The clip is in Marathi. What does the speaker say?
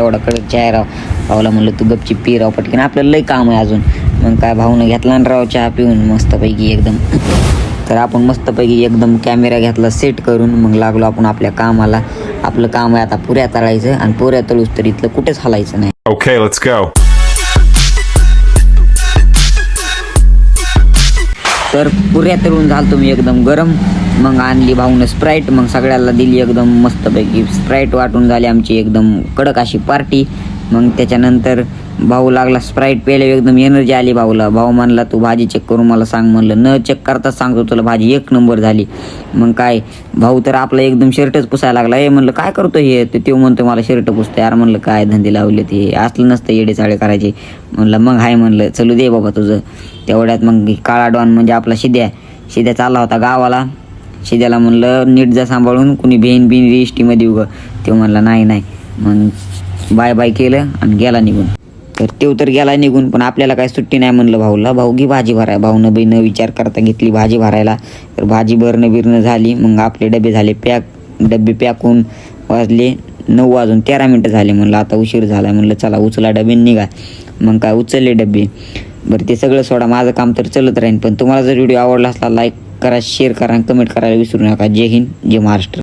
एवढा कडक चहा राव. भाऊला म्हणलं तू गपची पी राव पटकन, आपल्याला लई काम आहे अजून. मग काय भाऊनं घेतला ना राव चहा पिऊन मस्तपैकी एकदम. तर आपण मस्तपैकी एकदम कॅमेरा घेतला सेट करून मग लागलो आपण आपल्या कामाला. आपलं काम आहे आता पुऱ्या तळायचं आणि पुऱ्या तळूस तर इथलं कुठेच हलायचं नाही. Okay, let's go. तर पुऱ्या तळून झालं तुम्ही एकदम गरम. मग आणली भाऊनं स्प्राईट, मग सगळ्याला दिली एकदम मस्तपैकी. स्प्राईट वाटून झाली आमची एकदम कडक अशी पार्टी. मग त्याच्यानंतर भाऊ लागला स्प्राईट प्यायला, एकदम एनर्जी आली भाऊला. भाऊ म्हणला तू भाजी चेक करून मला सांग. म्हणलं न चेक करताच सांगतो तुला, भाजी एक नंबर झाली. मग काय भाऊ तर आपला एकदम शर्टच पुसायला लागला. म्हणलं काय करतो हे, तर तो म्हणतो मला शर्ट पुसतो. यार म्हणलं काय धंदे लावले ते, असलं नसतं येडेचाळे करायचे. म्हणलं मग हाय म्हणलं चलू दे बाबा तुझं. तेवढ्यात मग काळा डॉन म्हणजे आपला शिद्या चालला होता गावाला. शिद्याला म्हणलं नीट जा सांभाळून, कुणी बेन रेस्टीमध्ये उगं. तो म्हणला नाही. मग बाय बाय केलं आणि गेला निघून. तर तो तर गेला निघून, पण आपल्याला काय सुट्टी नाही म्हणलं भाऊला. भाऊ घी भाजी भराय. भाऊनं न विचार करता घेतली भाजी भरायला. तर भाजी बिरणं झाली. मग आपले डबे झाले पॅक. डबे पॅक होऊन वाजले 9:13 झाले. म्हणलं आता उशीर झाला. म्हणलं चला उचला डबे निघा. मग काय उचलले डबे. बरं ते सगळं सोडा, माझं काम तर चलत राहील. पण तुम्हाला जर व्हिडिओ आवडला असला लाईक करा, शेअर करा आणि कमेंट करायला विसरू नका. जय हिंद, जय महाराष्ट्र.